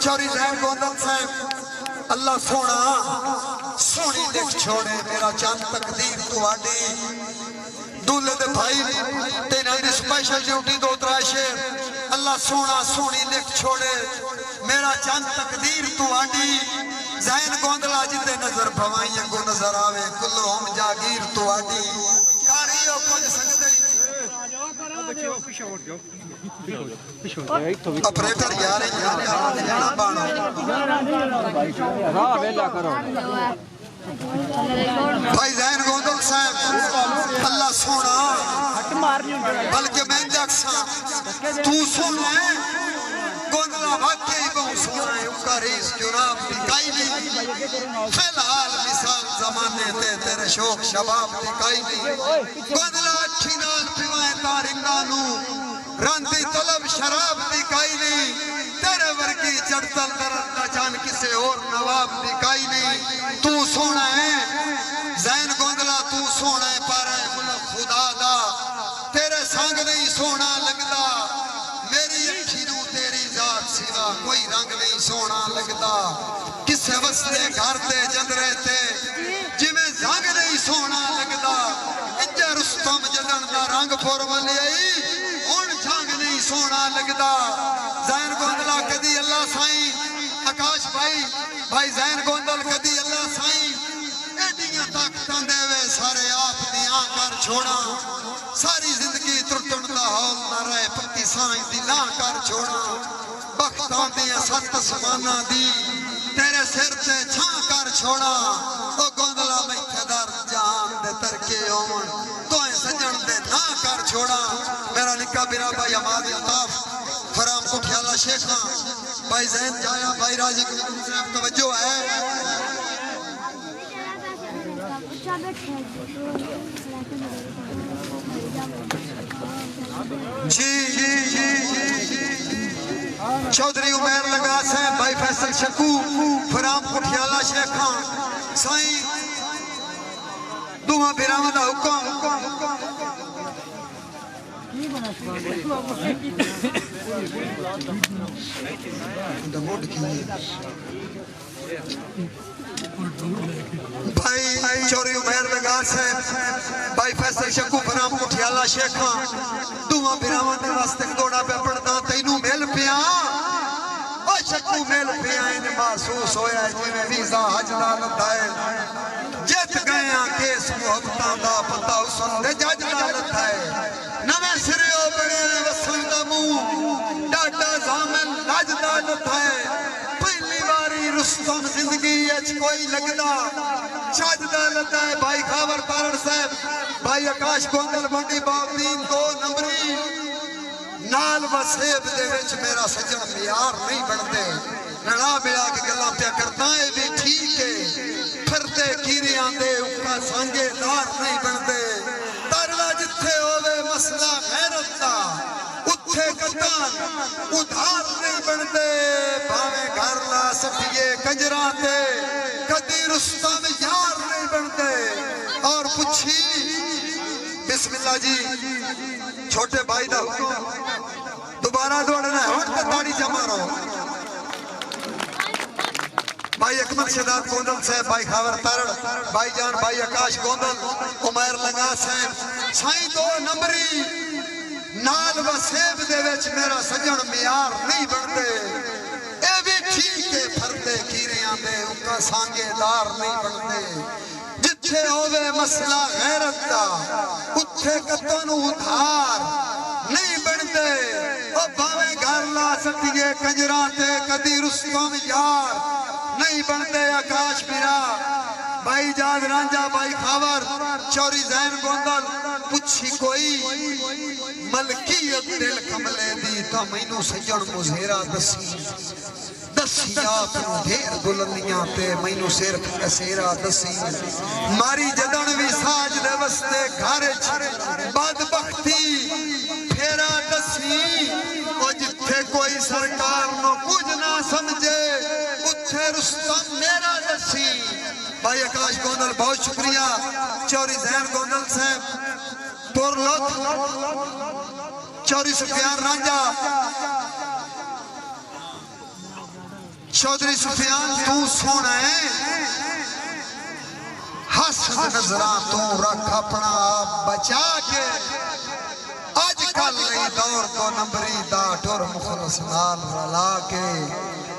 چوری زین گوندل صاحب اللہ سونا سونی لکھ چھوڑے میرا چند تقدیر تو آڈی دولے دے بھائی تینا انہیں سپیشل ڈیوٹی دو تراشر اللہ سونا سونی لکھ چھوڑے میرا چند تقدیر تو آڈی زین گوندلا جتے نظر بھوائیں کو نظر آوے کلو ہم جاگیر تو آڈی کاریوں کو جسنگتے اپریٹر یارے یارے بانو بھائی زین گوندل صاحب اللہ سونا بلکہ میں جاکسا تو سونا ہے گوندلا واقعی بہت سونا ہے ان کا ریس جناب دکھائی نہیں فی الحال مثال زمانے تے تیرے شوق شباب دکھائی نہیں گوندلا اچھی نال پیوائیں تارنگانو راندی طلب شراب دکھائی نہیں تیرے ورگی چڑتل درد نہ جان کسے اور نواب دکھائی نہیں تو سونا ہے زین گوندلا تو سونا ہے پارے ملک خدا دا تیرے سانگ نہیں سونا لگدا میری اکھینوں تیری ذات سوا کوئی رنگ نہیں سونا لگدا کسے وستے گھر تے جندرے تے جمیں زنگ نہیں سونا لگدا انجے رستم جدن دا رنگ پھور والی آئی سونا لگدا زین گوندلا کدی اللہ سائیں آکاش بھائی زین گوندل کدی اللہ سائیں ایڈیاں طاقتاں دے وے سارے آپ دیاں کر چھوڑا ساری زندگی ترٹن دا حول نہ رہے پتی سائیں دی نہ کر چھوڑا بختاں دیاں ست سمانہ دی تیرے سر تے چھاں کر چھوڑا او گوندلا میتھے در جان دے ترکے اومن توئے سجن دے نہ کر چھوڑا میرا نکا بیرا بھائی عماد الطاف فرام کو کھیالا شیخاں بھائی زین جایا بھائی راجی کی صاحب توجہ ہے چودری عمیر لگاس ہے بھائی فیصل شکو فرام کو کھیالا شیخاں سائیں دوہاں بیرامدہ حکم بھائی چوری عمیر لگاس ہے بھائی فیصل شکو فرام اٹھیالا شیخاں دوہاں بیرامدہ واسطے دوڑا پہ پڑھتا تینوں میل پیاں او شکو میل پیاں انہیں محسوس ہویا ہے جنہیں ویزا حجدہ لدائے جت گئیاں کیس محبتاں دا پتہ حسن دے جاجدہ لدائے نوے سریو بڑے وسندہ موں ڈاٹا زامن لاجدہ لدائے پہلی باری رستم زندگی اچ کوئی لگدا چاجدہ لدائے بھائی خاور تارڑ صاحب بھائی آکاش گوندل بندی باودین دو نمبری نال وسیب دے وچ میرا سجن میار نہیں بڑھتے نڑا ملا کے گلاں پیا کرتا ہے بھی ٹھیک ہے پھرتے کیرے آندے اکا سانگے دار نہیں بڑھتے تارلا جتھے ہوئے مسئلہ غیرت دا اتھے قطان ادھار نہیں بڑھتے بھاوے گھر لا سٹیے کنجران دے کدی رستم یار نہیں بڑھتے اور پچھی بسم اللہ جی چھوٹے بھائی دا دوبارہ دوڑنا ہے وقت تاڑی جمع رہو بھائی اکمل شداد گوندل صاحب بھائی خاور تارڑ بھائی جان بھائی آکاش گوندل عمیر لنگا صاحب سائیں دو نمبری نال و سیب دے وچ میرا سجن میار نہیں بڑھتے اے بھی ٹھیک ہے پھرتے کیرے آندے ان کا سانگے دار نہیں بڑھتے جتھے ہوئے مسئلہ غیرت دا اتھے قطن ادھار نہیں بڑھتے او باویں گھر لا سٹیے کنجران تے کدی رستم یار نہیں بڑھتے آکاش میرا بھائی جاد رانجا بھائی خاور چوری زین گوندل پچھی کوئی ملکیت دل کملے دی تا مینو سجن مزہرہ دسی آپ دھیر بلندیاں تے مینو سیر کسیرہ دسی ماری جدن بھی ساج دے وستے گھارج بدبختی پھیرا دسی او جتھے کوئی سرکار نو کچھ نہ سمجھے اتھے رستم میرا دسی بھائی آکاش گوندل بہت شکریہ چوری زین گوندل صاحب پور لوت چوری سفیان رانجا چودھری سفیان تو سونا ہے حسد نظران تو رکھ اپنا آپ بچا کے آج کل لئی دور دو نمبری دا ٹور مخلص نال رلا کے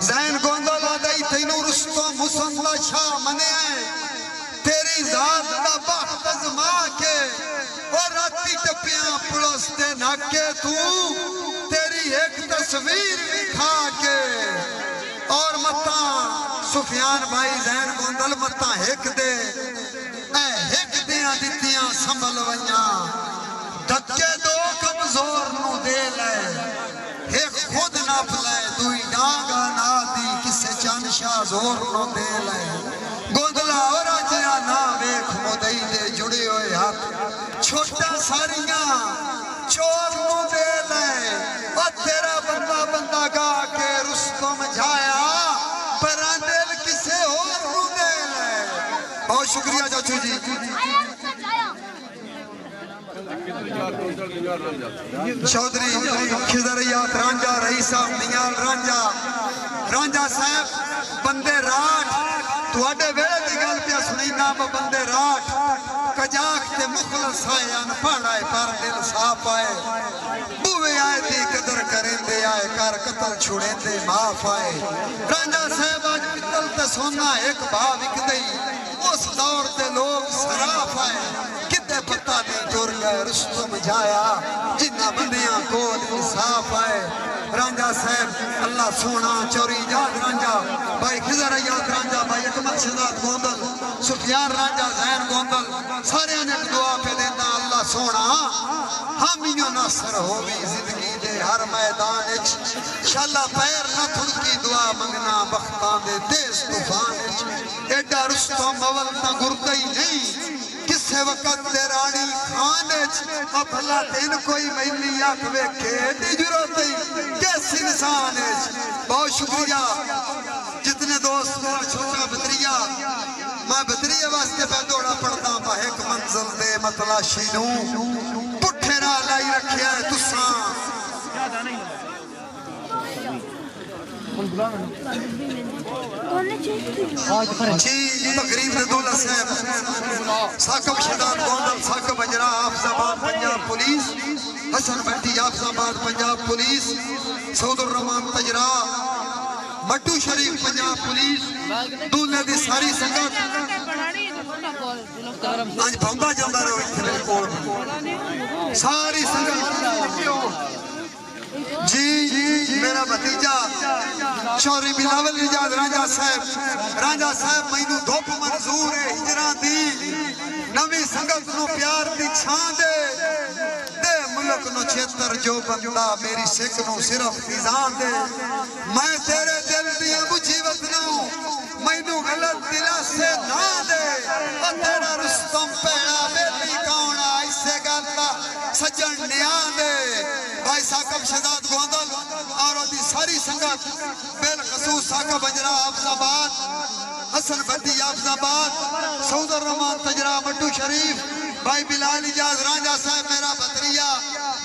زین گوندل آدائی تینو رستو مسندہ شاہ منے ہیں تیری ذات دا بخت ازما کے اور راتی ٹپیاں پلس دے ناکے تو تیری ایک تصویر دکھا کے اور متا سفیان بھائی زین گوندل متا ہک دے اے ہک دیاں دیتیاں سنبھل ونیاں دھکے دو کمزور نو دے لے ایک خود نہ پلے دوئی ڈانگا نہ دی کسے چانشاہ زور نو دے لے گوندلا اور آجیا نہ ویکھ مدئی دے جڑے ہوئے ہاتھ چھوٹا ساریاں چور نو دے لے اور تیرا بندہ بندہ گا کے رستم جایا پراندل کسے اور نو دے لے بہت شکریہ چاچو جی چودھری خضریات رانجا رئیسہ میال رانجا صاحب بندے راٹھ تو اڈے ویلے دی گل پیا سنی نام بندے راٹھ کجاک تے مخلص آئے ان پڑھائے پر دل صاف آئے بوے آئے دی قدر کریں دے آئے کار قتل چھوڑیں دے معاف آئے رانجا صاحب آج پتل تے سونا ایک بھاو اک دئی اس دور تے لوگ سراف آئے کتے پتہ نہیں جور گئے رستم جایا جنہ بندیاں کو انصاف آئے رانجا صاحب اللہ سونا چوری جاد رانجا بھائی خضر یاد رانجا بھائی اکمل شداد گوندل سفیان رانجا زین گوندل سارے انہیں دعا پہ دینا اللہ سونا ہمیوں ناصر ہووی زندگی دے ہر میدان اچ شاللہ پیر نہ تھڑکی دعا منگنا بختان دے تیز طوفان اچ ایڈا رستم اول تا گردئی نہیں کسے وقت دے رانی کھانچ اب اللہ تین کوئی میلی آکھوے کھیٹی جروتی کیس انسانچ بہت شکریہ جتنے دوست میرا چھوٹا بدریہ میں بدریہ واسطے پہ دوڑا پڑھتا پا ایک منزل دے مطلع شینوں پٹھے را لائی رکھے ہے تساں جی تقریب دولہ صاحب ساکب شداد گوندل ساکب اجرا حافظ آباد پنجاب پولیس حسن بھٹی حافظ آباد پنجاب پولیس سعود الرحمان تجرا مٹو شریف پنجاب پولیس دولے دی ساری سنگت آج بھمبا جاندہ رہو اتنے کون ساری سنگت جی میرا بھتیجا شوری بلاول نجاد رانجا صاحب مینو دھوپ منظور ہے ہجران دی نوی سنگت نو پیار دی چھان دے ملک نو چھتر جو بندہ میری سکھ نو صرف فیضان دے میں تیرے دل دی مجیبت نو مینو غلط دلا سے نہ دے اور تیرا رستم پیڑا بیلی کونہ اسے گاتا سجن نیان دے بھائی ساکب شداد گوندل اور دی ساری سنگت بالخصوص ساکب اجرا حافظ آباد حسن بھٹی حافظ آباد سعود الرحمان تجرا مٹو شریف بھائی بلال اجاز رانجا صاحب میرا بطریہ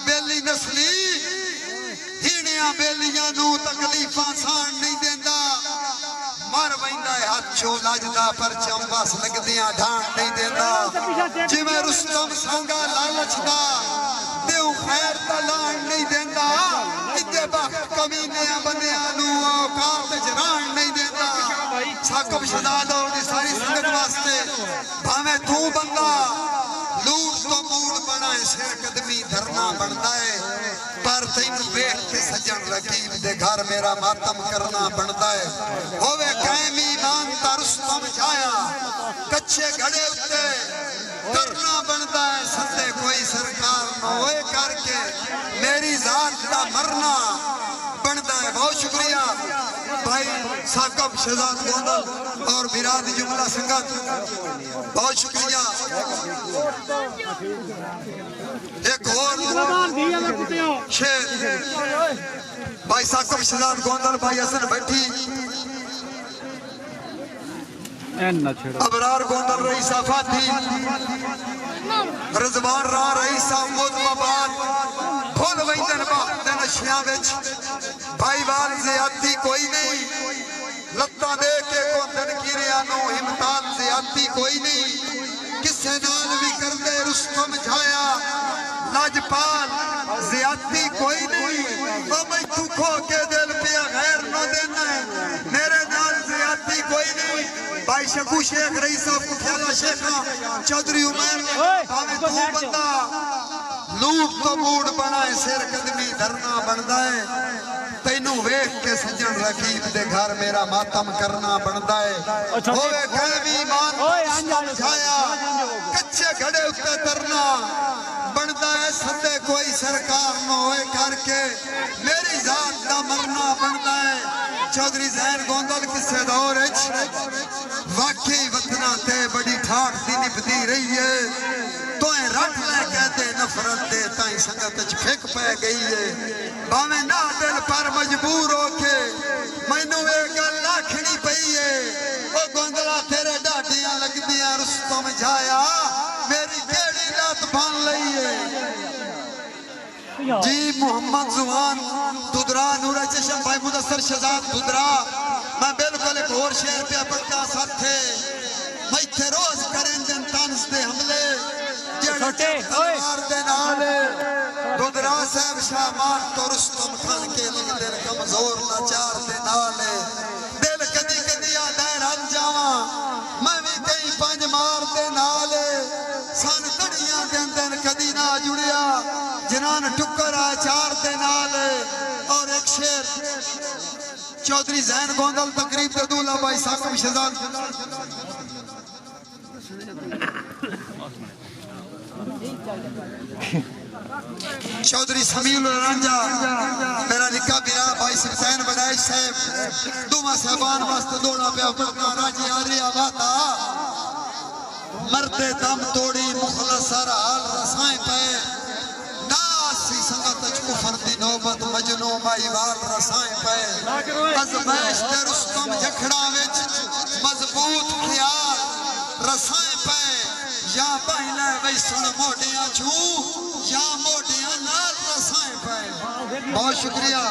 بیلی نسلی ہینیاں بیلیاں نو تکلیفاں سان نہیں دیندہ مار ویندہ ہے ہاتھ چھو لاجدہ پر چمباس لگ دیاں ڈھان نہیں دیندہ جی میں رستم سانگا لالچ دا دیو خیر تلان نہیں دیندہ اتنے بخت کمینیاں بندیاں نو اوقات جران نہیں دیندہ ساکب شداد اور دی ساری سنگت واسطے بھامے تو بندہ لوٹ تو موڑ بنائے سیر قدمی دھرنا بڑھتا ہے پر تین بیٹھ کے سجن رقیب دے گھر میرا ماتم کرنا بڑھتا ہے ہوئے قائم ایمان تا رستم جایا کچھے گھڑے اتے کرنا بنتا ہے سندے کوئی سرکار نہ ہوئے کر کے میری ذات کا مرنا بنتا ہے بہت شکریہ بھائی ساکب شہزاد گوندل اور بیراد جملہ سنگت بہت شکریہ ایک اور شیر بھائی ساکب شہزاد گوندل بھائی حسن بھٹی ابرار گوندل رئیسہ فاتھی رضوان راہ رئیسہ مدم آباد بھول ویندن باقت نشیاں وچ بھائی وال زیادتی کوئی نہیں ولیاں نو امتحان زیادتی کوئی نہیں کسے نال بھی کر دے رستم جھایا لاجپال زیادتی کوئی نہیں او میں تو کھو کے دل پیا غیر نو دینا ہے میرے نال زیادتی کوئی نہیں بھائی شکو شیخ رئیس صاحب کو کھیلا شیخہ چودری عمر ہمیں تو بندہ لوگ تو موڑ بنائے سیر قدمی دھرنا بندہ ہے تینوں ویک کے سجن رقیب دے گھر میرا ماتم کرنا بندہ ہے ہوئے کہوی مان سمجھایا کچھے گھڑے اتے ترنا بندہ ہے سدے کوئی سرکار نہ ہوئے کر کے میری ذات دا مرنا بندہ ہے چودری زین گوندل کسے دور اچھ واقعی وطنہ تے بڑی ٹھاک دی نبدی رہی ہے تو اے رکھ لے کہتے نفرت دے تائیں سنگت اچھ پھیک پہ گئی ہے باویں نہ دل پر مجبور ہو کے میں نو ایک اللہ کھڑی پئی ہے او گوندلا تیرے ڈاڈیاں لگ دیاں رستم جھایا میری کیڑی لات بھان لئی ہے جی محمد زوان دودرا نورہ چشم بھائی مدثر شہزاد دودرا میں بالکل ایک اور شہر پہ پڑھتا ساتھ تھے میں تھے روز کریں دن تانس دے حملے جڑے تلوار دے نالے دودرا صاحب شاہ مار تو رستم خان کے لگ دل کمزور لاچار دے نالے دل کدی کدی آدھائر ہن جاواں میں بھی کئی پانچ مار دے نالے سان دڑیاں دے اندر کدی نہ جڑیا جنان ٹکر آچار دے نالے اور ایک شیر چودری زین گوندل تقریب دے دولا بھائی ساکم شہزاد چودری سمیل رنجا میرا نکاح بیرا بھائی سبزین بڑائش صاحب دوما صاحبان واسطے دوڑا پہ اپنا راجی آری آباتا مرد دم توڑی مخلصر حال رسائیں پہ ناسی سنگت اچکو فردی نوبت مجنو مائی وال رسائیں پہ ازمیش دے رستم جکھڑا وچ مضبوط خیال رسائیں پہ یا بہنہ ویسن موڑیاں چھو یا موڑیاں نال رسائیں پہ بہت شکریہ